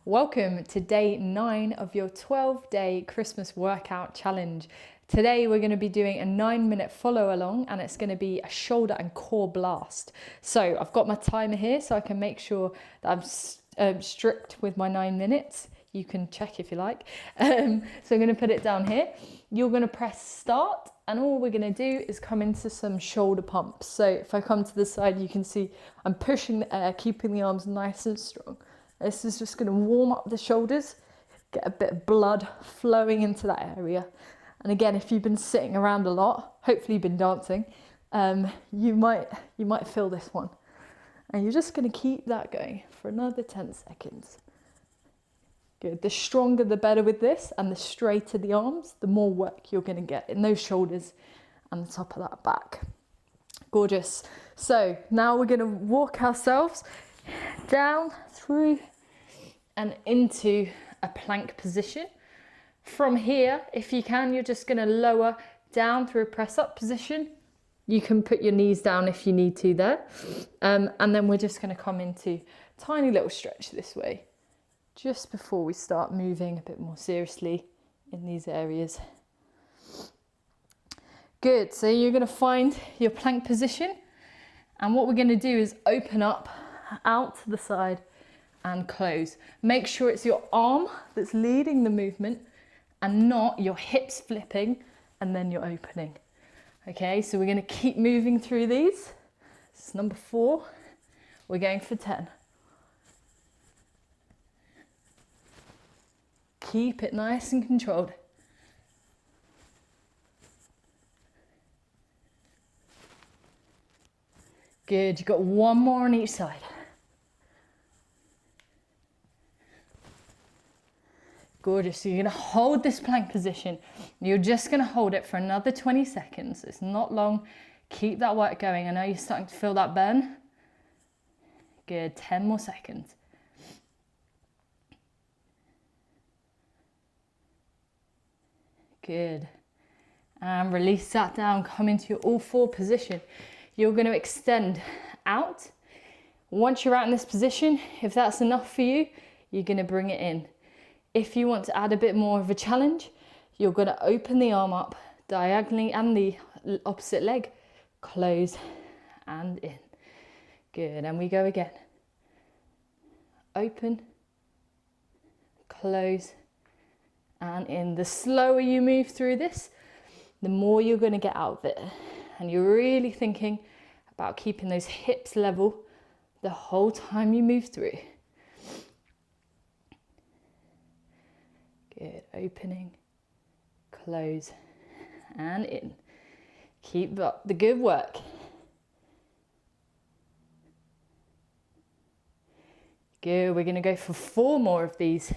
Welcome to day 9 of your 12-day Christmas workout challenge. Today we're going to be doing a 9-minute follow along and it's going to be a shoulder and core blast. So I've got my timer here so I can make sure that I'm strict with my 9 minutes. You can check if you like. So I'm going to put it down here. You're going to press start and all we're going to do is come into some shoulder pumps. So if I come to the side, you can see I'm pushing the air, keeping the arms nice and strong. This is just going to warm up the shoulders, get a bit of blood flowing into that area. And again, if you've been sitting around a lot, hopefully you've been dancing, you might feel this one. And you're just going to keep that going for another 10 seconds. Good. The stronger the better with this, and the straighter the arms, the more work you're going to get in those shoulders and the top of that back. Gorgeous. So now we're going to walk ourselves down, through and into a plank position. From here, if you can, you're just going to lower down through a press up position. You can put your knees down if you need to there. And then we're just going to come into tiny little stretch this way, just before we start moving a bit more seriously in these areas. Good, so you're going to find your plank position, and what we're going to do is open up out to the side and close. Make sure it's your arm that's leading the movement and not your hips flipping and then you're opening. Okay, so we're going to keep moving through these. This is number 4. We're going for 10. Keep it nice and controlled. Good, you've got one more on each side. Gorgeous, so you're going to hold this plank position. You're just going to hold it for another 20 seconds. It's not long. Keep that work going. I know you're starting to feel that burn. Good, 10 more seconds. Good. And release that down, come into your all 4 position. You're going to extend out. Once you're out in this position, if that's enough for you, you're going to bring it in. If you want to add a bit more of a challenge, you're going to open the arm up diagonally and the opposite leg, close and in. Good, and we go again. Open, close and in. The slower you move through this, the more you're going to get out of it. And you're really thinking about keeping those hips level the whole time you move through. Good, opening, close and in. Keep up the good work. Good, we're going to go for 4 more of these.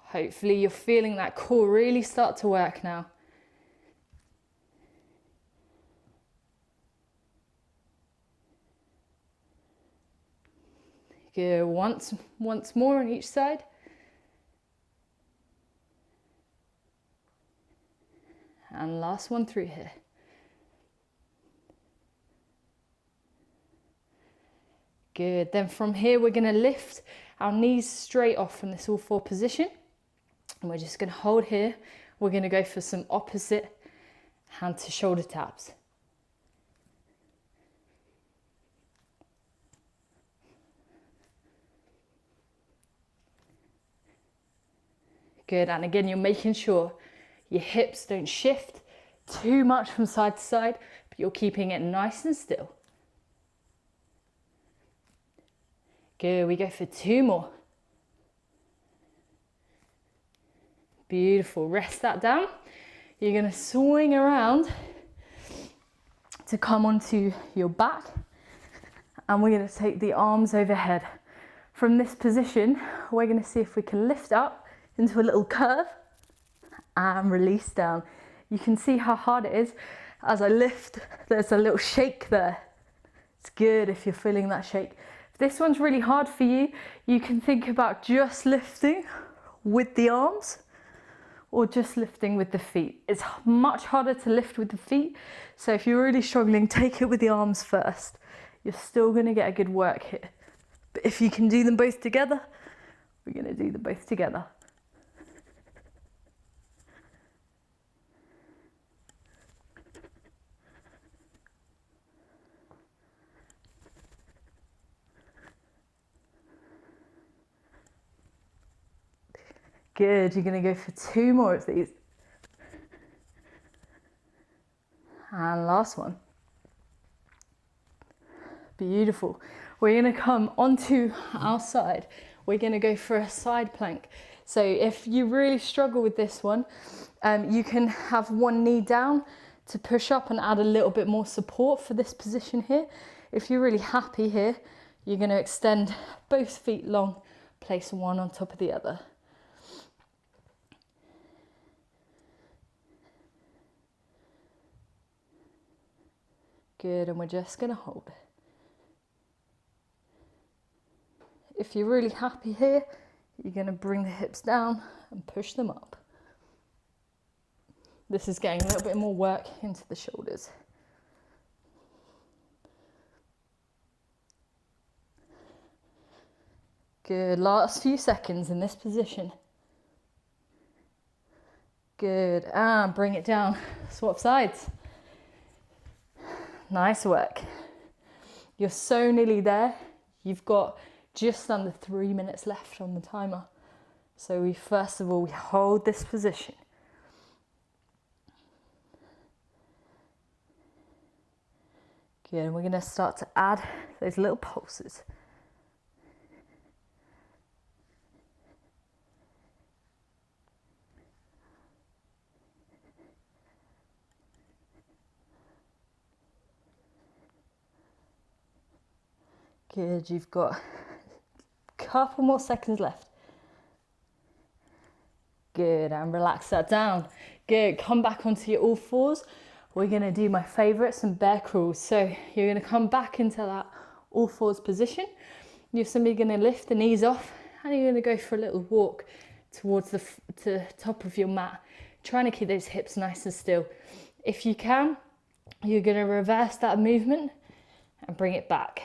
Hopefully you're feeling that core really start to work now. Good, once more on each side. And last one through here. Good, then from here we're going to lift our knees straight off from this all 4 position. And we're just going to hold here. We're going to go for some opposite hand to shoulder taps. Good, and again, you're making sure your hips don't shift too much from side to side, but you're keeping it nice and still. Good, we go for 2 more. Beautiful, rest that down. You're going to swing around to come onto your back, and we're going to take the arms overhead. From this position, we're going to see if we can lift up into a little curve and release down. You can see how hard it is. As I lift, there's a little shake there. It's good if you're feeling that shake. If this one's really hard for you, you can think about just lifting with the arms or just lifting with the feet. It's much harder to lift with the feet, so if you're really struggling, take it with the arms first. You're still going to get a good work here. But if you can do them both together, we're going to do them both together. Good, you're going to go for 2 more of these. And last one. Beautiful. We're going to come onto our side. We're going to go for a side plank. So if you really struggle with this one, you can have one knee down to push up and add a little bit more support for this position here. If you're really happy here, you're going to extend both feet long, place one on top of the other. Good, and we're just going to hold. If you're really happy here, you're going to bring the hips down and push them up. This is getting a little bit more work into the shoulders. Good, last few seconds in this position. Good, and bring it down, swap sides. Nice work. You're so nearly there. You've got just under 3 minutes left on the timer. So we first of all, we hold this position. Good, and we're going to start to add those little pulses. Good, you've got a couple more seconds left. Good, and relax that down. Good, come back onto your all fours. We're gonna do my favorite, some bear crawls. So you're gonna come back into that all fours position. You're simply gonna lift the knees off and you're gonna go for a little walk towards the top of your mat, trying to keep those hips nice and still. If you can, you're gonna reverse that movement and bring it back.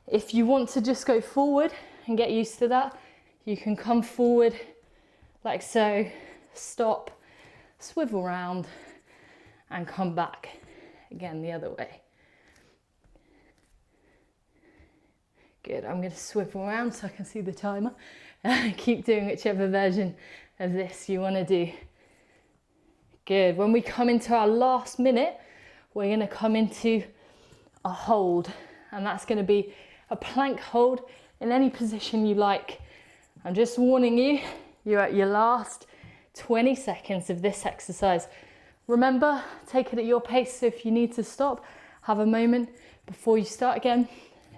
If you want to just go forward and get used to that, you can come forward like so, stop, swivel round, and come back again the other way. Good, I'm going to swivel around so I can see the timer. Keep doing whichever version of this you want to do. Good, when we come into our last minute, we're going to come into a hold, and that's going to be a plank hold in any position you like. I'm just warning you, you're at your last 20 seconds of this exercise. Remember, take it at your pace, so if you need to stop, have a moment before you start again,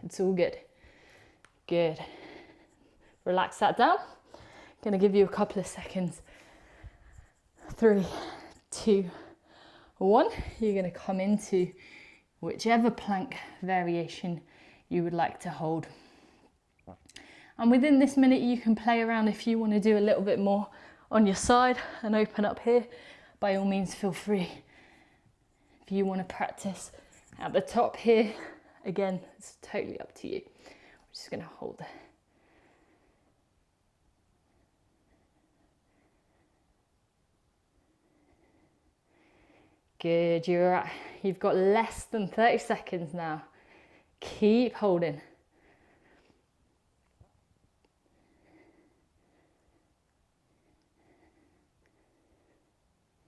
it's all good. Good. Relax that down. Gonna give you a couple of seconds. 3, 2, 1. You're gonna come into whichever plank variation you would like to hold. And within this minute, you can play around if you want to do a little bit more on your side and open up here. By all means, feel free. If you want to practice at the top here, again, it's totally up to you. We're just going to hold. Good, you've got less than 30 seconds now. Keep holding.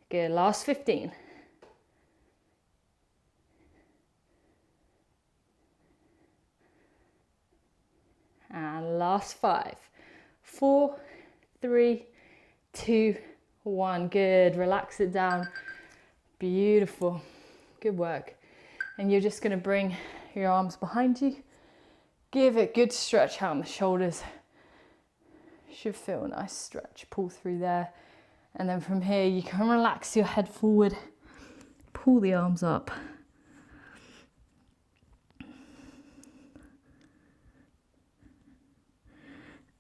Good, last 15. And last 5. 4, 3, 2, 1. Good, relax it down. Beautiful, good work. And you're just gonna bring your arms behind you. Give it a good stretch out on the shoulders. Should feel a nice stretch, pull through there. And then from here, you can relax your head forward, pull the arms up.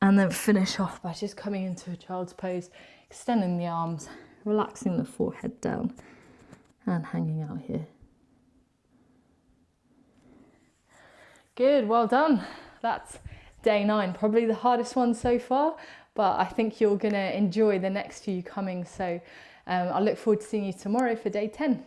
And then finish off by just coming into a child's pose, extending the arms, relaxing the forehead down, and hanging out here. Good, well done. that's day 9, probably the hardest one so far, but I think you're gonna enjoy the next few coming. So I look forward to seeing you tomorrow for day 10.